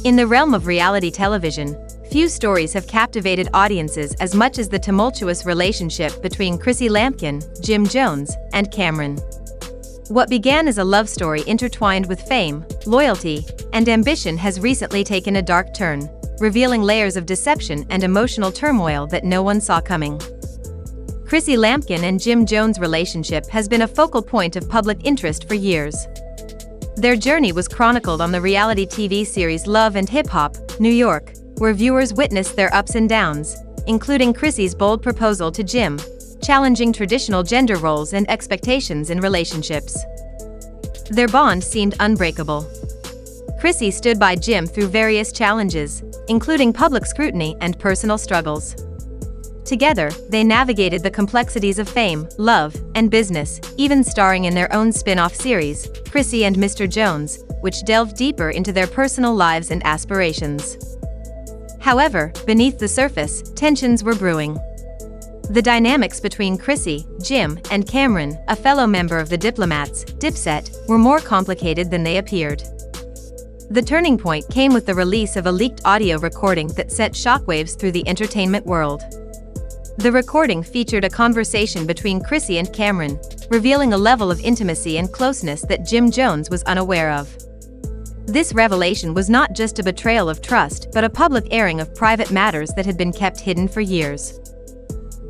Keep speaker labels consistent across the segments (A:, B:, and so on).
A: In the realm of reality television, few stories have captivated audiences as much as the tumultuous relationship between Chrissy Lampkin, Jim Jones, and Cameron. What began as a love story intertwined with fame, loyalty, and ambition has recently taken a dark turn, revealing layers of deception and emotional turmoil that no one saw coming. Chrissy Lampkin and Jim Jones' relationship has been a focal point of public interest for years. Their journey was chronicled on the reality TV series Love and Hip Hop, New York, where viewers witnessed their ups and downs, including Chrissy's bold proposal to Jim, challenging traditional gender roles and expectations in relationships. Their bond seemed unbreakable. Chrissy stood by Jim through various challenges, including public scrutiny and personal struggles. Together, they navigated the complexities of fame, love, and business, even starring in their own spin-off series, Chrissy and Mr. Jones, which delved deeper into their personal lives and aspirations. However, beneath the surface, tensions were brewing. The dynamics between Chrissy, Jim, and Cameron, a fellow member of the Diplomats, Dipset, were more complicated than they appeared. The turning point came with the release of a leaked audio recording that sent shockwaves through the entertainment world. The recording featured a conversation between Chrissy and Cameron, revealing a level of intimacy and closeness that Jim Jones was unaware of. This revelation was not just a betrayal of trust but a public airing of private matters that had been kept hidden for years.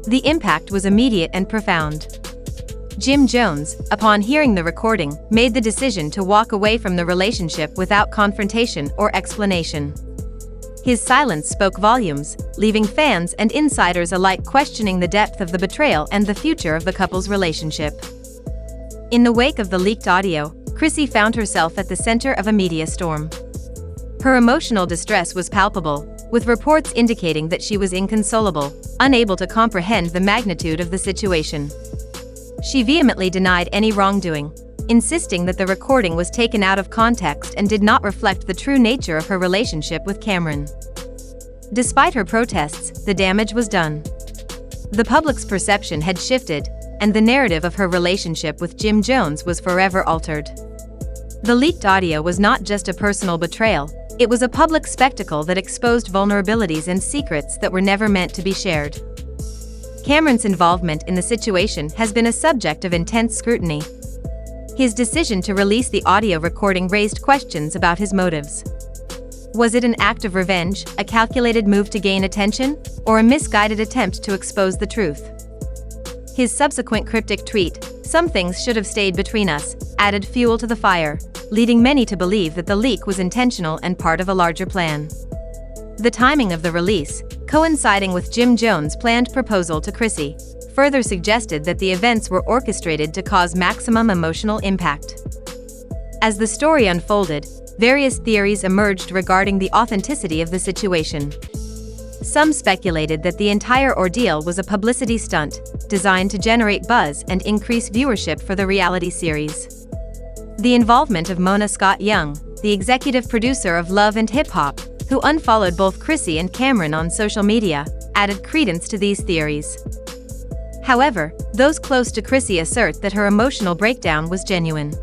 A: The impact was immediate and profound. Jim Jones, upon hearing the recording, made the decision to walk away from the relationship without confrontation or explanation. His silence spoke volumes, leaving fans and insiders alike questioning the depth of the betrayal and the future of the couple's relationship. In the wake of the leaked audio, Chrissy found herself at the center of a media storm. Her emotional distress was palpable, with reports indicating that she was inconsolable, unable to comprehend the magnitude of the situation. She vehemently denied any wrongdoing, insisting that the recording was taken out of context and did not reflect the true nature of her relationship with Cameron. Despite her protests, the damage was done. The public's perception had shifted, and the narrative of her relationship with Jim Jones was forever altered. The leaked audio was not just a personal betrayal, it was a public spectacle that exposed vulnerabilities and secrets that were never meant to be shared. Cameron's involvement in the situation has been a subject of intense scrutiny. His decision to release the audio recording raised questions about his motives. Was it an act of revenge, a calculated move to gain attention, or a misguided attempt to expose the truth? His subsequent cryptic tweet, "Some things should have stayed between us," added fuel to the fire, leading many to believe that the leak was intentional and part of a larger plan. The timing of the release, coinciding with Jim Jones' planned proposal to Chrissy, further suggested that the events were orchestrated to cause maximum emotional impact. As the story unfolded, various theories emerged regarding the authenticity of the situation. Some speculated that the entire ordeal was a publicity stunt, designed to generate buzz and increase viewership for the reality series. The involvement of Mona Scott-Young, the executive producer of Love and Hip Hop, who unfollowed both Chrissy and Cameron on social media, added credence to these theories. However, those close to Chrissy assert that her emotional breakdown was genuine.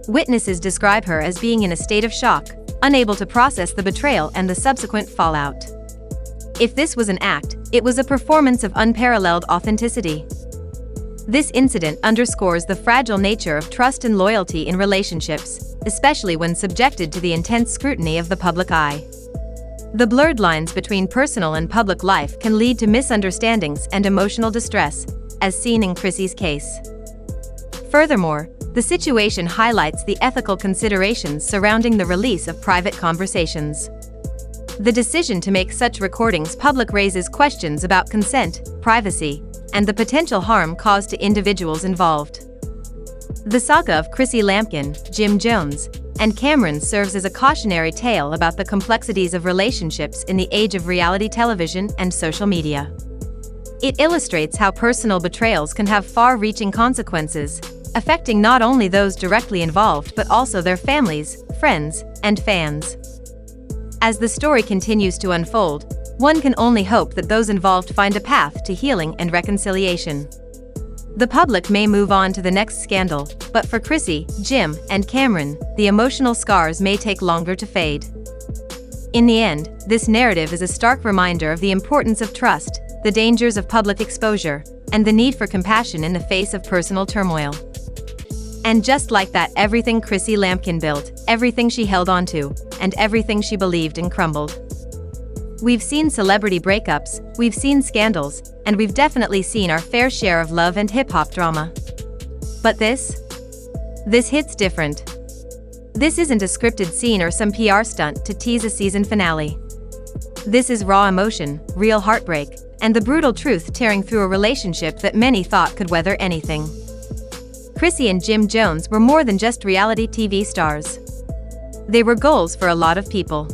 A: Witnesses describe her as being in a state of shock, unable to process the betrayal and the subsequent fallout. If this was an act, it was a performance of unparalleled authenticity. This incident underscores the fragile nature of trust and loyalty in relationships, especially when subjected to the intense scrutiny of the public eye. The blurred lines between personal and public life can lead to misunderstandings and emotional distress, as seen in Chrissy's case. Furthermore, the situation highlights the ethical considerations surrounding the release of private conversations. The decision to make such recordings public raises questions about consent, privacy, and the potential harm caused to individuals involved. The saga of Chrissy Lampkin, Jim Jones, and Cameron serves as a cautionary tale about the complexities of relationships in the age of reality television and social media. It illustrates how personal betrayals can have far-reaching consequences, affecting not only those directly involved but also their families, friends, and fans. As the story continues to unfold, one can only hope that those involved find a path to healing and reconciliation. The public may move on to the next scandal, but for Chrissy, Jim, and Cameron, the emotional scars may take longer to fade. In the end, this narrative is a stark reminder of the importance of trust, the dangers of public exposure, and the need for compassion in the face of personal turmoil. And just like that, everything Chrissy Lampkin built, everything she held onto, and everything she believed in crumbled. We've seen celebrity breakups, we've seen scandals, and we've definitely seen our fair share of love and hip-hop drama. But this hits different. This isn't a scripted scene or some PR stunt to tease a season finale. This is raw emotion, real heartbreak, and the brutal truth tearing through a relationship that many thought could weather anything. Chrissy and Jim Jones were more than just reality TV stars. They were goals for a lot of people.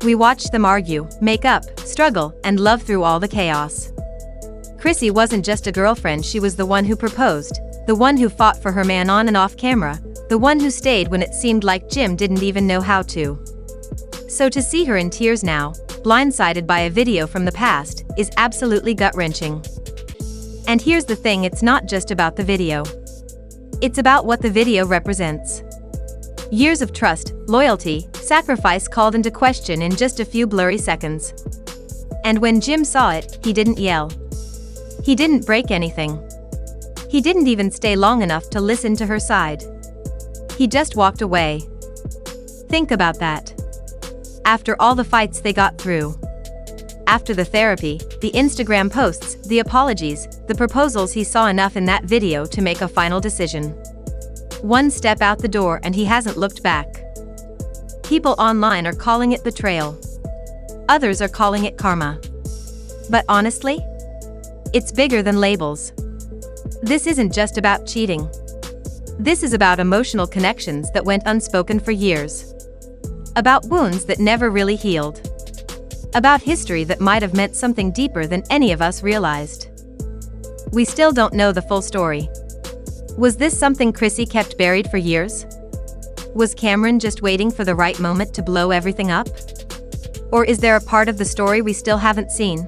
A: We watched them argue, make up, struggle, and love through all the chaos. Chrissy wasn't just a girlfriend, she was the one who proposed, the one who fought for her man on and off camera, the one who stayed when it seemed like Jim didn't even know how to. So to see her in tears now, blindsided by a video from the past, is absolutely gut-wrenching. And here's the thing, it's not just about the video. It's about what the video represents. Years of trust, loyalty, sacrifice called into question in just a few blurry seconds. And when Jim saw it, he didn't yell. He didn't break anything. He didn't even stay long enough to listen to her side. He just walked away. Think about that. After all the fights they got through. After the therapy, the Instagram posts, the apologies, the proposals, he saw enough in that video to make a final decision. One step out the door and he hasn't looked back. People online are calling it betrayal. Others are calling it karma. But honestly, it's bigger than labels. This isn't just about cheating. This is about emotional connections that went unspoken for years. About wounds that never really healed. About history that might have meant something deeper than any of us realized. We still don't know the full story. Was this something Chrissy kept buried for years? Was Cameron just waiting for the right moment to blow everything up? Or is there a part of the story we still haven't seen?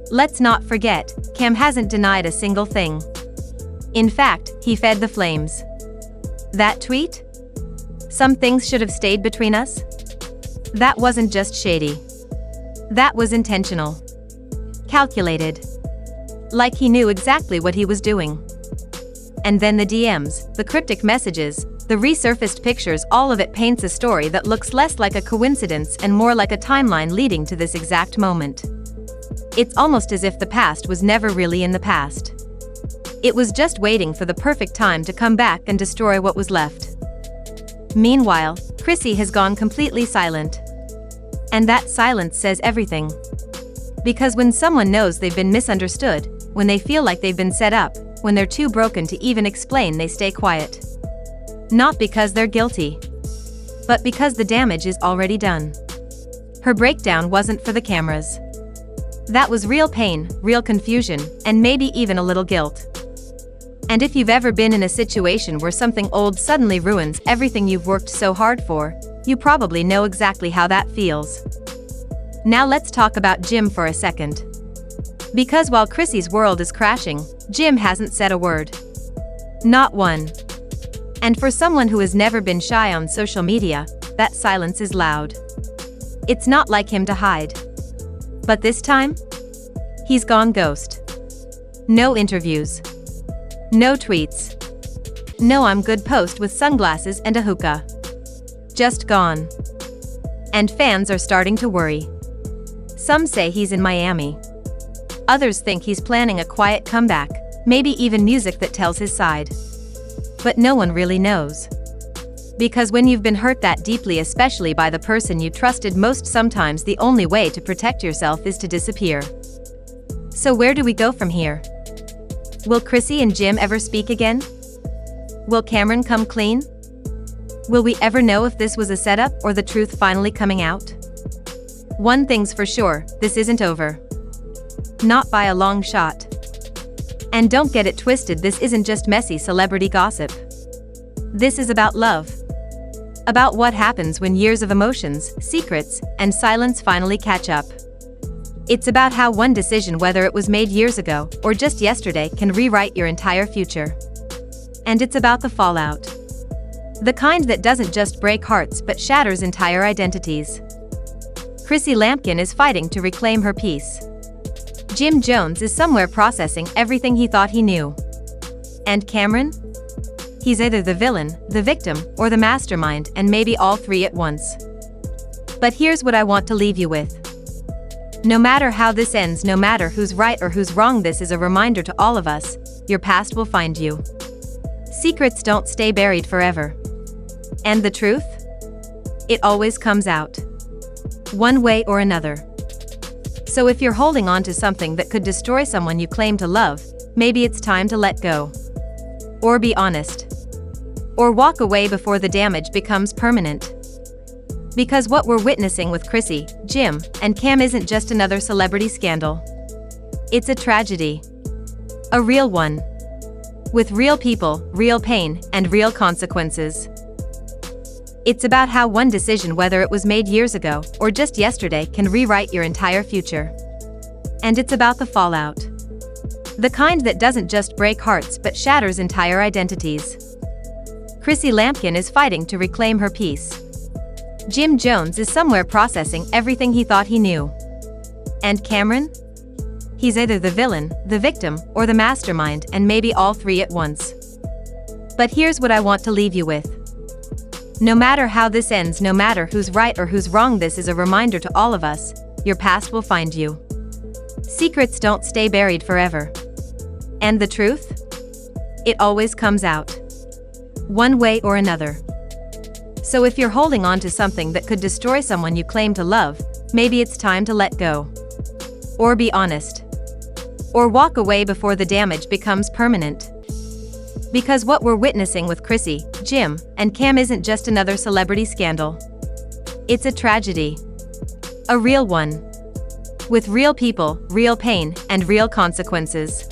A: Let's not forget, Cam hasn't denied a single thing. In fact, he fed the flames. That tweet? Some things should have stayed between us? That wasn't just shady. That was intentional. Calculated. Like he knew exactly what he was doing. And then the DMs, the cryptic messages, the resurfaced pictures, all of it paints a story that looks less like a coincidence and more like a timeline leading to this exact moment. It's almost as if the past was never really in the past. It was just waiting for the perfect time to come back and destroy what was left. Meanwhile, Chrissy has gone completely silent. And that silence says everything. Because when someone knows they've been misunderstood, when they feel like they've been set up, when they're too broken to even explain, they stay quiet. Not because they're guilty, but because the damage is already done. Her breakdown wasn't for the cameras. That was real pain, real confusion, and maybe even a little guilt. And if you've ever been in a situation where something old suddenly ruins everything you've worked so hard for, you probably know exactly how that feels. Now let's talk about Jim for a second. Because while Chrissy's world is crashing, Jim hasn't said a word. Not one. And for someone who has never been shy on social media, that silence is loud. It's not like him to hide. But this time, he's gone ghost. No interviews. No tweets. No I'm good post with sunglasses and a hookah. Just gone. And fans are starting to worry. Some say he's in Miami. Others think he's planning a quiet comeback, maybe even music that tells his side. But no one really knows. Because when you've been hurt that deeply, especially by the person you trusted most, sometimes the only way to protect yourself is to disappear. So where do we go from here? Will Chrissy and Jim ever speak again? Will Cameron come clean? Will we ever know if this was a setup or the truth finally coming out? One thing's for sure, this isn't over. Not by a long shot. And don't get it twisted, this isn't just messy celebrity gossip. This is about love. About what happens when years of emotions, secrets, and silence finally catch up. It's about how one decision, whether it was made years ago or just yesterday, can rewrite your entire future. And it's about the fallout. The kind that doesn't just break hearts but shatters entire identities. Chrissy Lampkin is fighting to reclaim her peace. Jim Jones is somewhere processing everything he thought he knew. And Cameron? He's either the villain, the victim, or the mastermind, and maybe all three at once. But here's what I want to leave you with. No matter how this ends, no matter who's right or who's wrong, this is a reminder to all of us: your past will find you. Secrets don't stay buried forever. And the truth? It always comes out. One way or another. So if you're holding on to something that could destroy someone you claim to love, maybe it's time to let go. Or be honest. Or walk away before the damage becomes permanent. Because what we're witnessing with Chrissy, Jim, and Cam isn't just another celebrity scandal. It's a tragedy. A real one. With real people, real pain, and real consequences. It's about how one decision, whether it was made years ago or just yesterday, can rewrite your entire future. And it's about the fallout. The kind that doesn't just break hearts but shatters entire identities. Chrissy Lampkin is fighting to reclaim her peace. Jim Jones is somewhere processing everything he thought he knew. And Cameron? He's either the villain, the victim, or the mastermind, and maybe all three at once. But here's what I want to leave you with. No matter how this ends, no matter who's right or who's wrong, this is a reminder to all of us: your past will find you. Secrets don't stay buried forever. And the truth? It always comes out. One way or another. So if you're holding on to something that could destroy someone you claim to love, maybe it's time to let go. Or be honest. Or walk away before the damage becomes permanent. Because what we're witnessing with Chrissy, Jim, and Cam isn't just another celebrity scandal. It's a tragedy. A real one. With real people, real pain, and real consequences.